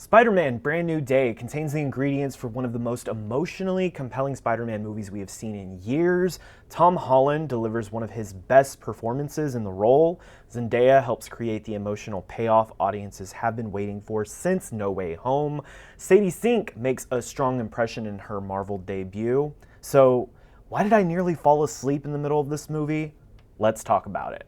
Spider-Man: Brand New Day contains the ingredients for one of the most emotionally compelling Spider-Man movies we have seen in years. Tom Holland delivers one of his best performances in the role. Zendaya helps create the emotional payoff audiences have been waiting for since No Way Home. Sadie Sink makes a strong impression in her Marvel debut. So, why did I nearly fall asleep in the middle of this movie? Let's talk about it.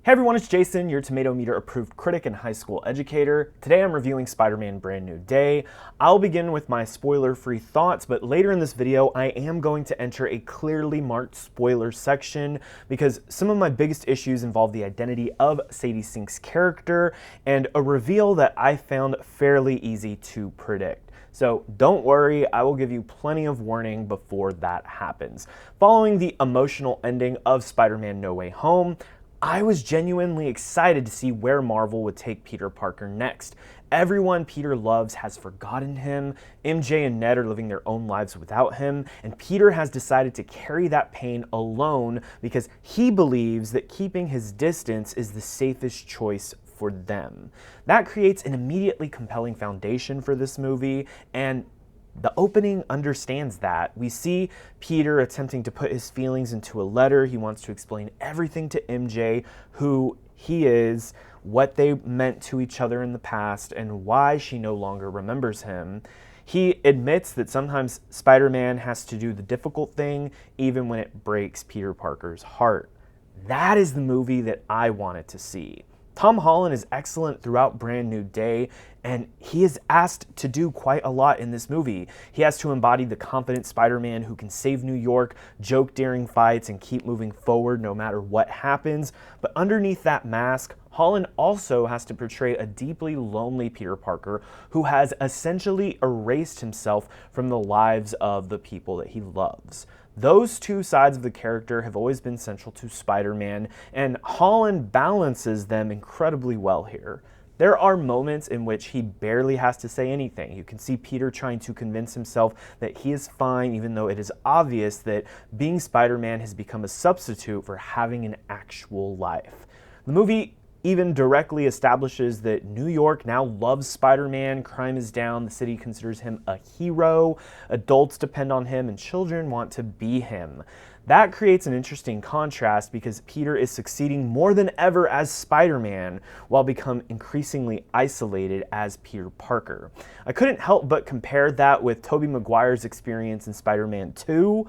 Hey everyone, it's Jason, your Tomato Meter approved critic and high school educator. Today I'm reviewing Spider-Man: Brand New Day. I'll begin with my spoiler-free thoughts, but later in this video I am going to enter a clearly marked spoiler section because some of my biggest issues involve the identity of Sadie Sink's character and a reveal that I found fairly easy to predict. So don't worry, I will give you plenty of warning before that happens. Following the emotional ending of Spider-Man: No Way Home, I was genuinely excited to see where Marvel would take Peter Parker next. Everyone Peter loves has forgotten him, MJ and Ned are living their own lives without him, and Peter has decided to carry that pain alone because he believes that keeping his distance is the safest choice for them. That creates an immediately compelling foundation for this movie, and the opening understands that. We see Peter attempting to put his feelings into a letter. He wants to explain everything to MJ, who he is, what they meant to each other in the past, and why she no longer remembers him. He admits that sometimes Spider-Man has to do the difficult thing, even when it breaks Peter Parker's heart. That is the movie that I wanted to see. Tom Holland is excellent throughout Brand New Day, and he is asked to do quite a lot in this movie. He has to embody the confident Spider-Man who can save New York, joke during fights, and keep moving forward no matter what happens. But underneath that mask, Holland also has to portray a deeply lonely Peter Parker who has essentially erased himself from the lives of the people that he loves. Those two sides of the character have always been central to Spider-Man, and Holland balances them incredibly well here. There are moments in which he barely has to say anything. You can see Peter trying to convince himself that he is fine, even though it is obvious that being Spider-Man has become a substitute for having an actual life. The movie even directly establishes that New York now loves Spider-Man, crime is down, the city considers him a hero, adults depend on him, and children want to be him. That creates an interesting contrast because Peter is succeeding more than ever as Spider-Man while becoming increasingly isolated as Peter Parker. I couldn't help but compare that with Tobey Maguire's experience in Spider-Man 2,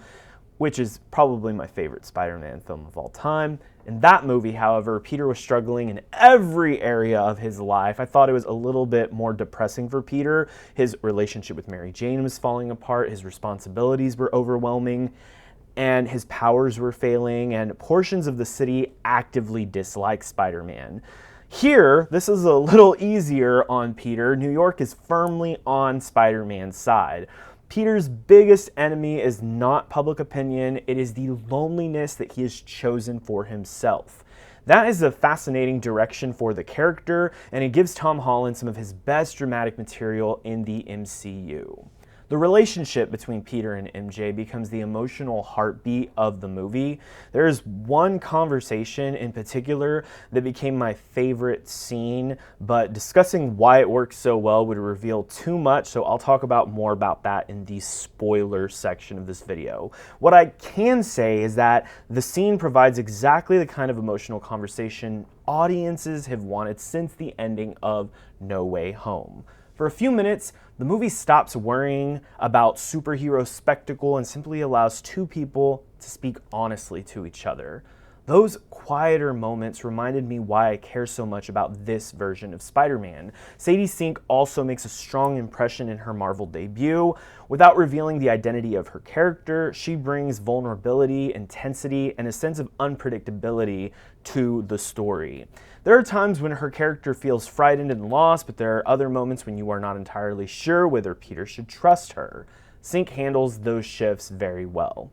which is probably my favorite Spider-Man film of all time. In that movie, however, Peter was struggling in every area of his life. I thought it was a little bit more depressing for Peter. His relationship with Mary Jane was falling apart, his responsibilities were overwhelming, and his powers were failing, and portions of the city actively dislike Spider-Man. Here, this is a little easier on Peter. New York is firmly on Spider-Man's side. Peter's biggest enemy is not public opinion, it is the loneliness that he has chosen for himself. That is a fascinating direction for the character, and it gives Tom Holland some of his best dramatic material in the MCU. The relationship between Peter and MJ becomes the emotional heartbeat of the movie. There is one conversation in particular that became my favorite scene, but discussing why it works so well would reveal too much, so I'll talk about more about that in the spoiler section of this video. What I can say is that the scene provides exactly the kind of emotional conversation audiences have wanted since the ending of No Way Home. For a few minutes, the movie stops worrying about superhero spectacle and simply allows two people to speak honestly to each other. Those quieter moments reminded me why I care so much about this version of Spider-Man. Sadie Sink also makes a strong impression in her Marvel debut. Without revealing the identity of her character, she brings vulnerability, intensity, and a sense of unpredictability to the story. There are times when her character feels frightened and lost, but there are other moments when you are not entirely sure whether Peter should trust her. Sink handles those shifts very well.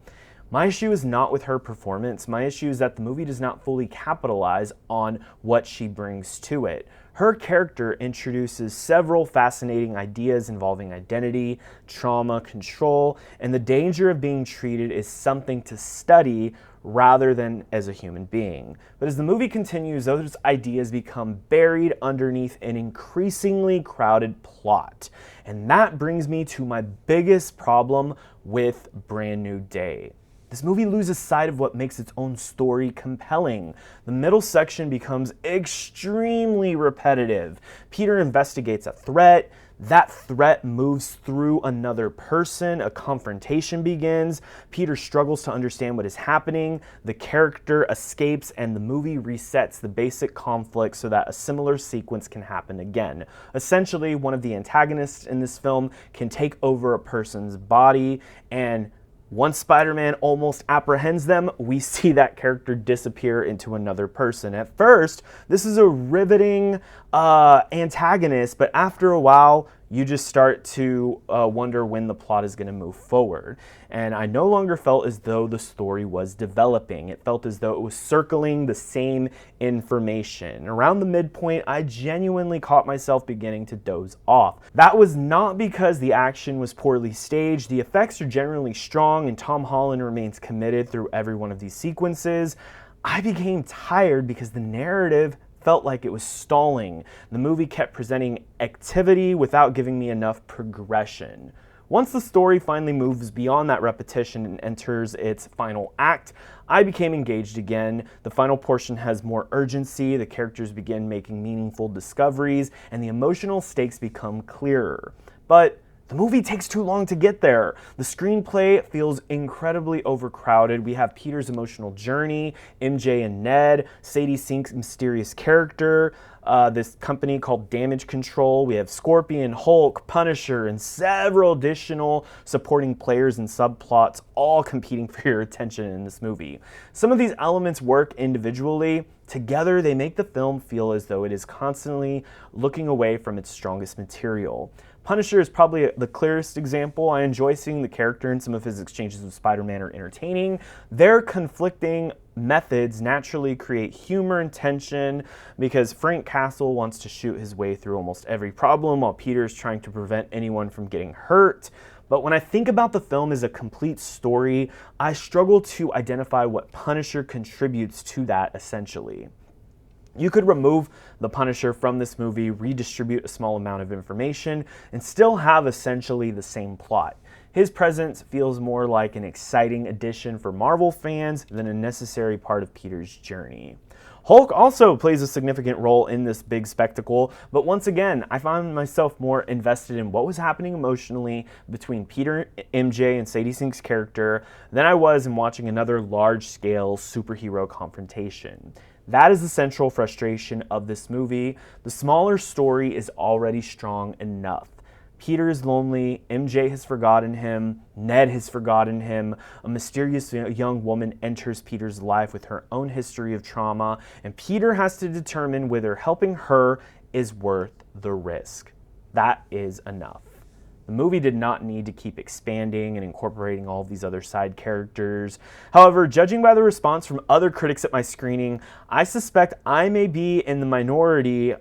My issue is not with her performance. My issue is that the movie does not fully capitalize on what she brings to it. Her character introduces several fascinating ideas involving identity, trauma, control, and the danger of being treated as something to study rather than as a human being. But as the movie continues, those ideas become buried underneath an increasingly crowded plot. And that brings me to my biggest problem with Brand New Day. This movie loses sight of what makes its own story compelling. The middle section becomes extremely repetitive. Peter investigates a threat. That threat moves through another person. A confrontation begins. Peter struggles to understand what is happening. The character escapes, and the movie resets the basic conflict so that a similar sequence can happen again. Essentially, one of the antagonists in this film can take over a person's body, and once Spider-Man almost apprehends them, we see that character disappear into another person. At first, this is a riveting antagonist, but after a while, you just start to wonder when the plot is going to move forward. And I no longer felt as though the story was developing. It felt as though it was circling the same information. Around the midpoint, I genuinely caught myself beginning to doze off. That was not because the action was poorly staged. The effects are generally strong, and Tom Holland remains committed through every one of these sequences. I became tired because the narrative felt like it was stalling. The movie kept presenting activity without giving me enough progression. Once the story finally moves beyond that repetition and enters its final act, I became engaged again. The final portion has more urgency, the characters begin making meaningful discoveries, and the emotional stakes become clearer. But the movie takes too long to get there. The screenplay feels incredibly overcrowded. We have Peter's emotional journey, MJ and Ned, Sadie Sink's mysterious character, this company called Damage Control. We have Scorpion, Hulk, Punisher, and several additional supporting players and subplots all competing for your attention in this movie. Some of these elements work individually. Together, they make the film feel as though it is constantly looking away from its strongest material. Punisher is probably the clearest example. I enjoy seeing the character, and some of his exchanges with Spider-Man are entertaining. Their conflicting methods naturally create humor and tension because Frank Castle wants to shoot his way through almost every problem while Peter is trying to prevent anyone from getting hurt. But when I think about the film as a complete story, I struggle to identify what Punisher contributes to that essentially. You could remove the Punisher from this movie, redistribute a small amount of information, and still have essentially the same plot. His presence feels more like an exciting addition for Marvel fans than a necessary part of Peter's journey. Hulk also plays a significant role in this big spectacle, but once again, I found myself more invested in what was happening emotionally between Peter, MJ, and Sadie Sink's character than I was in watching another large-scale superhero confrontation. That is the central frustration of this movie. The smaller story is already strong enough. Peter is lonely, MJ has forgotten him, Ned has forgotten him, a mysterious young woman enters Peter's life with her own history of trauma, and Peter has to determine whether helping her is worth the risk. That is enough. The movie did not need to keep expanding and incorporating all of these other side characters. However, judging by the response from other critics at my screening, I suspect I may be in the minority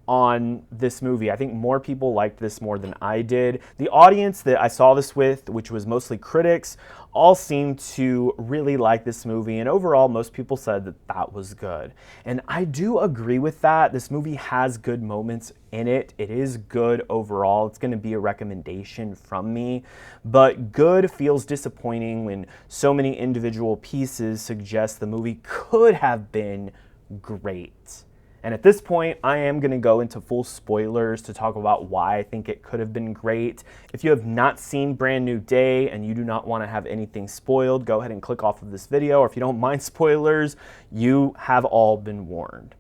on this movie. I think more people liked this more than I did. The audience that I saw this with, which was mostly critics, all seemed to really like this movie, and overall most people said that that was good. And I do agree with that. This movie has good moments in it. It is good overall. It's going to be a recommendation from me, but good feels disappointing when so many individual pieces suggest the movie could have been great. And at this point, I am going to go into full spoilers to talk about why I think it could have been great. If you have not seen Brand New Day and you do not want to have anything spoiled, go ahead and click off of this video. Or if you don't mind spoilers, you have all been warned.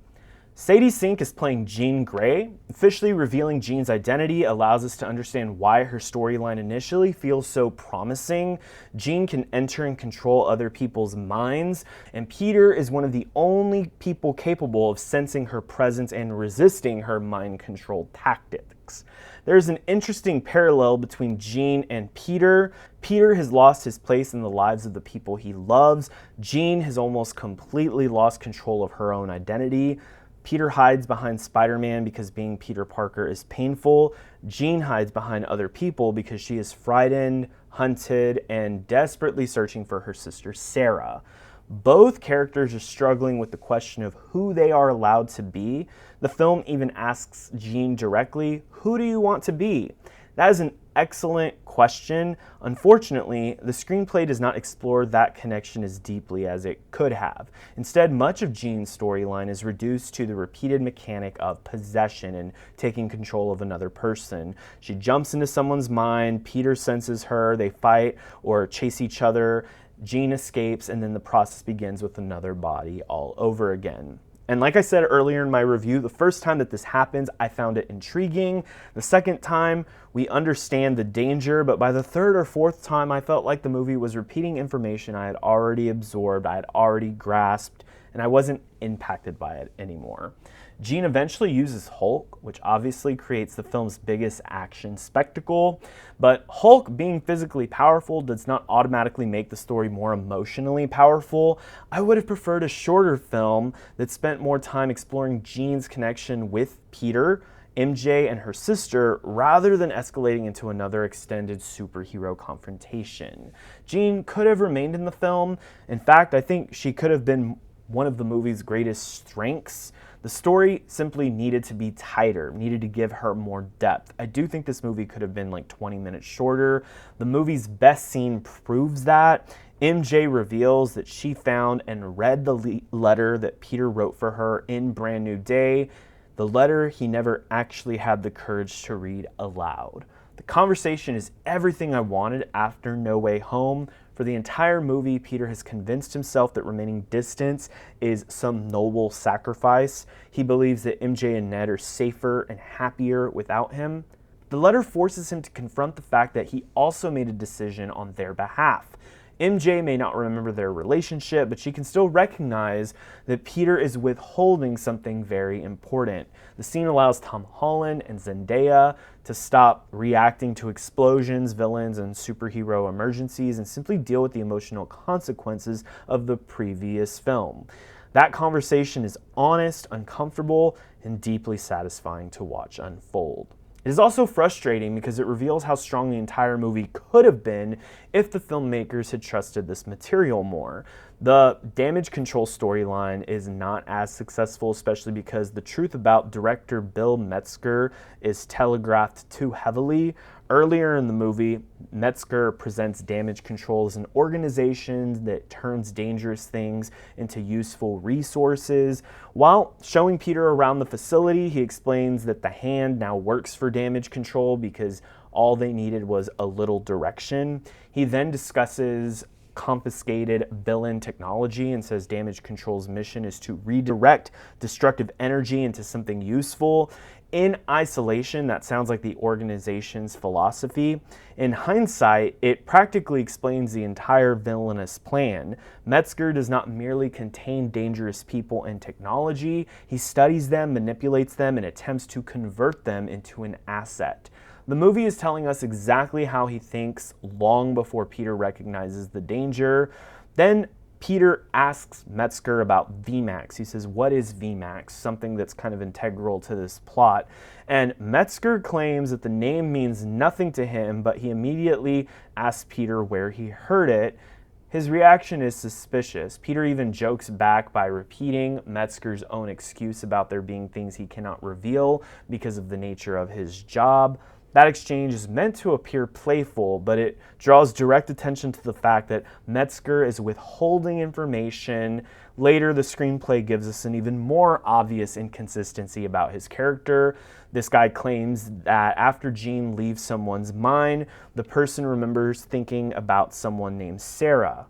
Sadie Sink is playing Jean Grey. Officially revealing Jean's identity allows us to understand why her storyline initially feels so promising. Jean can enter and control other people's minds, and Peter is one of the only people capable of sensing her presence and resisting her mind control tactics. There's an interesting parallel between Jean and Peter. Peter has lost his place in the lives of the people he loves. Jean has almost completely lost control of her own identity. Peter hides behind Spider-Man because being Peter Parker is painful. Jean hides behind other people because she is frightened, hunted, and desperately searching for her sister Sarah. Both characters are struggling with the question of who they are allowed to be. The film even asks Jean directly, "Who do you want to be?" That is an excellent question. Unfortunately, the screenplay does not explore that connection as deeply as it could have. Instead, much of Jean's storyline is reduced to the repeated mechanic of possession and taking control of another person. She jumps into someone's mind, Peter senses her, they fight or chase each other, Jean escapes, and then the process begins with another body all over again. And like I said earlier in my review, the first time that this happens, I found it intriguing. The second time, we understand the danger, but by the third or fourth time, I felt like the movie was repeating information I had already absorbed, I had already grasped, and I wasn't impacted by it anymore. Jean eventually uses Hulk, which obviously creates the film's biggest action spectacle, but Hulk being physically powerful does not automatically make the story more emotionally powerful. I would have preferred a shorter film that spent more time exploring Jean's connection with Peter, MJ, and her sister, rather than escalating into another extended superhero confrontation. Jean could have remained in the film. In fact, I think she could have been one of the movie's greatest strengths. The story simply needed to be tighter, needed to give her more depth. I do think this movie could have been like 20 minutes shorter. The movie's best scene proves that. MJ reveals that she found and read the letter that Peter wrote for her in Brand New Day, the letter he never actually had the courage to read aloud. The conversation is everything I wanted after No Way Home. For the entire movie, Peter has convinced himself that remaining distant is some noble sacrifice. He believes that MJ and Ned are safer and happier without him. The letter forces him to confront the fact that he also made a decision on their behalf. MJ may not remember their relationship, but she can still recognize that Peter is withholding something very important. The scene allows Tom Holland and Zendaya to stop reacting to explosions, villains, and superhero emergencies and simply deal with the emotional consequences of the previous film. That conversation is honest, uncomfortable, and deeply satisfying to watch unfold. It is also frustrating because it reveals how strong the entire movie could have been if the filmmakers had trusted this material more. The damage control storyline is not as successful, especially because the truth about director Bill Metzger is telegraphed too heavily. Earlier in the movie, Metzger presents damage control as an organization that turns dangerous things into useful resources. While showing Peter around the facility, he explains that the hand now works for damage control because all they needed was a little direction. He then discusses confiscated villain technology and says damage control's mission is to redirect destructive energy into something useful. In isolation, that sounds like the organization's philosophy. In hindsight, it practically explains the entire villainous plan. Metzger does not merely contain dangerous people and technology, he studies them, manipulates them, and attempts to convert them into an asset. The movie is telling us exactly how he thinks long before Peter recognizes the danger. Then Peter asks Metzger about VMAX. He says, "What is VMAX?" Something that's kind of integral to this plot. And Metzger claims that the name means nothing to him, but he immediately asks Peter where he heard it. His reaction is suspicious. Peter even jokes back by repeating Metzger's own excuse about there being things he cannot reveal because of the nature of his job. That exchange is meant to appear playful, but it draws direct attention to the fact that Metzger is withholding information. Later, the screenplay gives us an even more obvious inconsistency about his character. This guy claims that after Jean leaves someone's mind, the person remembers thinking about someone named Sarah.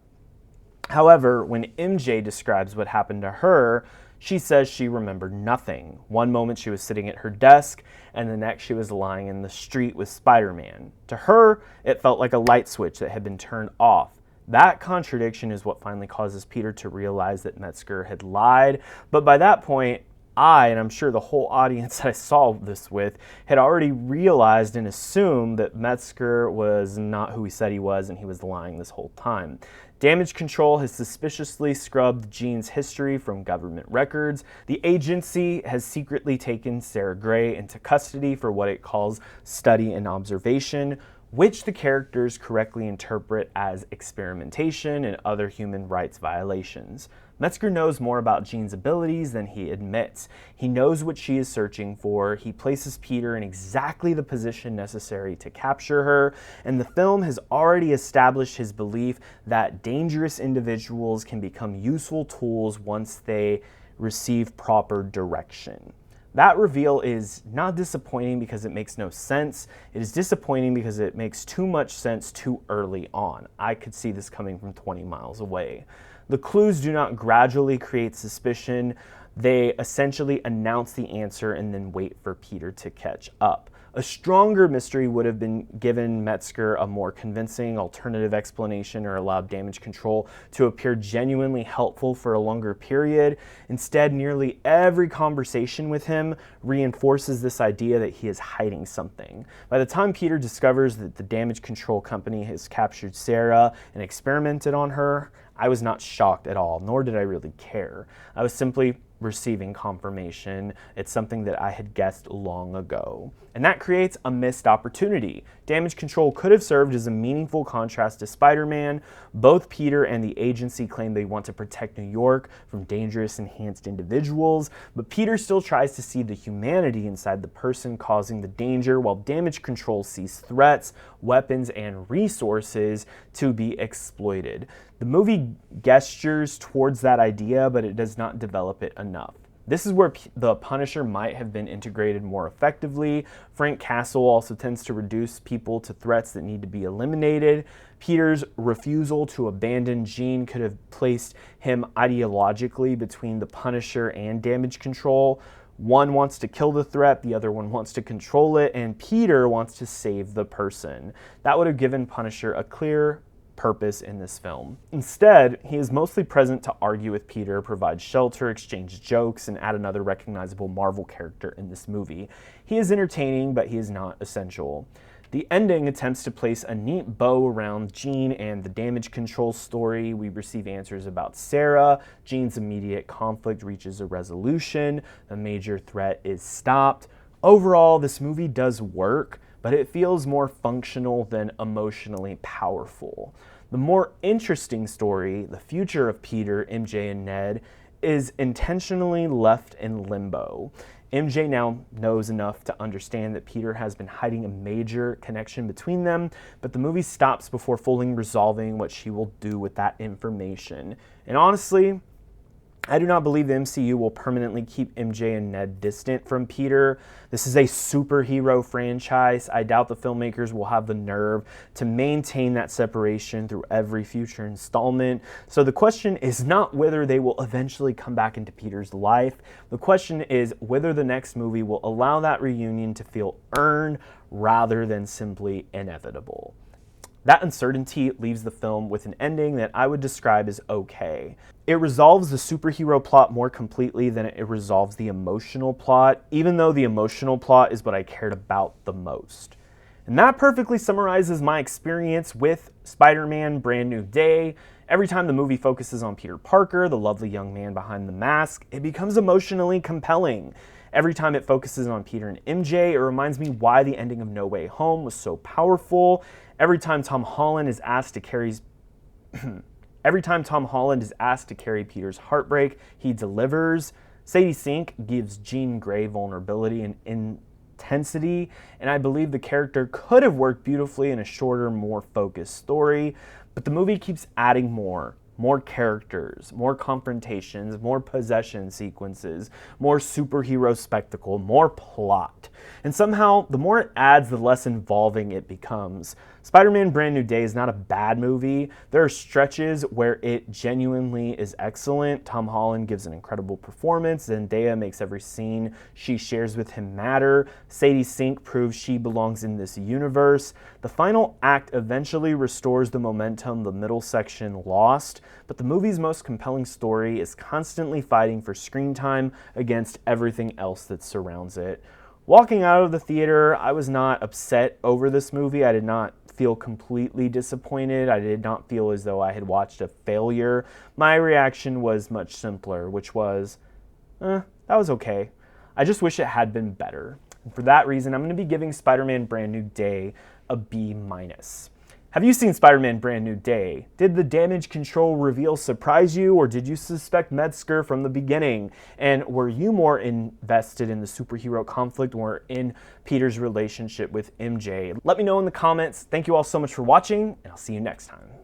However, when MJ describes what happened to her, she says she remembered nothing. One moment she was sitting at her desk, and the next she was lying in the street with Spider-Man. To her, it felt like a light switch that had been turned off. That contradiction is what finally causes Peter to realize that Metzger had lied, but by that point, and I'm sure the whole audience that I saw this with, had already realized and assumed that Metzger was not who he said he was and he was lying this whole time. Damage Control has suspiciously scrubbed Gene's history from government records. The agency has secretly taken Sarah Gray into custody for what it calls study and observation, which the characters correctly interpret as experimentation and other human rights violations. Metzger knows more about Gene's abilities than he admits. He knows what she is searching for. He places Peter in exactly the position necessary to capture her, and the film has already established his belief that dangerous individuals can become useful tools once they receive proper direction. That reveal is not disappointing because it makes no sense. It is disappointing because it makes too much sense too early on. I could see this coming from 20 miles away. The clues do not gradually create suspicion. They essentially announce the answer and then wait for Peter to catch up. A stronger mystery would have been given Metzger a more convincing alternative explanation or allowed Damage Control to appear genuinely helpful for a longer period. Instead, nearly every conversation with him reinforces this idea that he is hiding something. By the time Peter discovers that the Damage Control company has captured Sarah and experimented on her, I was not shocked at all, nor did I really care. I was simply receiving confirmation. It's something that I had guessed long ago. And that creates a missed opportunity. Damage Control could have served as a meaningful contrast to Spider-Man. Both Peter and the agency claim they want to protect New York from dangerous enhanced individuals, but Peter still tries to see the humanity inside the person causing the danger, while Damage Control sees threats, weapons, and resources to be exploited. The movie gestures towards that idea, but it does not develop it enough. This is where the Punisher might have been integrated more effectively. Frank Castle also tends to reduce people to threats that need to be eliminated. Peter's refusal to abandon Gene could have placed him ideologically between the Punisher and Damage Control. One wants to kill the threat, the other one wants to control it, and Peter wants to save the person. That would have given Punisher a clear purpose in this film. Instead, he is mostly present to argue with Peter, provide shelter, exchange jokes, and add another recognizable Marvel character in this movie. He is entertaining, but he is not essential. The ending attempts to place a neat bow around Gene and the Damage Control story. We receive answers about Sarah. Gene's immediate conflict reaches a resolution. The major threat is stopped. Overall, this movie does work, but it feels more functional than emotionally powerful. The more interesting story, the future of Peter, MJ, and Ned, is intentionally left in limbo. MJ now knows enough to understand that Peter has been hiding a major connection between them, but the movie stops before fully resolving what she will do with that information. And honestly, I do not believe the MCU will permanently keep MJ and Ned distant from Peter. This is a superhero franchise. I doubt the filmmakers will have the nerve to maintain that separation through every future installment. So the question is not whether they will eventually come back into Peter's life. The question is whether the next movie will allow that reunion to feel earned rather than simply inevitable. That uncertainty leaves the film with an ending that I would describe as okay. It resolves the superhero plot more completely than it resolves the emotional plot, even though the emotional plot is what I cared about the most. And that perfectly summarizes my experience with Spider-Man: Brand New Day. Every time the movie focuses on Peter Parker, the lovely young man behind the mask, it becomes emotionally compelling. Every time it focuses on Peter and MJ, it reminds me why the ending of No Way Home was so powerful. Every time Tom Holland is asked to carry Peter's heartbreak, he delivers. Sadie Sink gives Jean Grey vulnerability and intensity, and I believe the character could have worked beautifully in a shorter, more focused story, but the movie keeps adding more characters, more confrontations, more possession sequences, more superhero spectacle, more plot. And somehow, the more it adds, the less involving it becomes. Spider-Man Brand New Day is not a bad movie. There are stretches where it genuinely is excellent. Tom Holland gives an incredible performance. Zendaya makes every scene she shares with him matter. Sadie Sink proves she belongs in this universe. The final act eventually restores the momentum the middle section lost, but the movie's most compelling story is constantly fighting for screen time against everything else that surrounds it. Walking out of the theater, I was not upset over this movie. I did not feel completely disappointed. I did not feel as though I had watched a failure. My reaction was much simpler, which was, that was okay. I just wish it had been better. And for that reason, I'm going to be giving Spider-Man Brand New Day a B-. Have you seen Spider-Man Brand New Day? Did the damage control reveal surprise you, or did you suspect Metzger from the beginning? And were you more invested in the superhero conflict or in Peter's relationship with MJ? Let me know in the comments. Thank you all so much for watching, and I'll see you next time.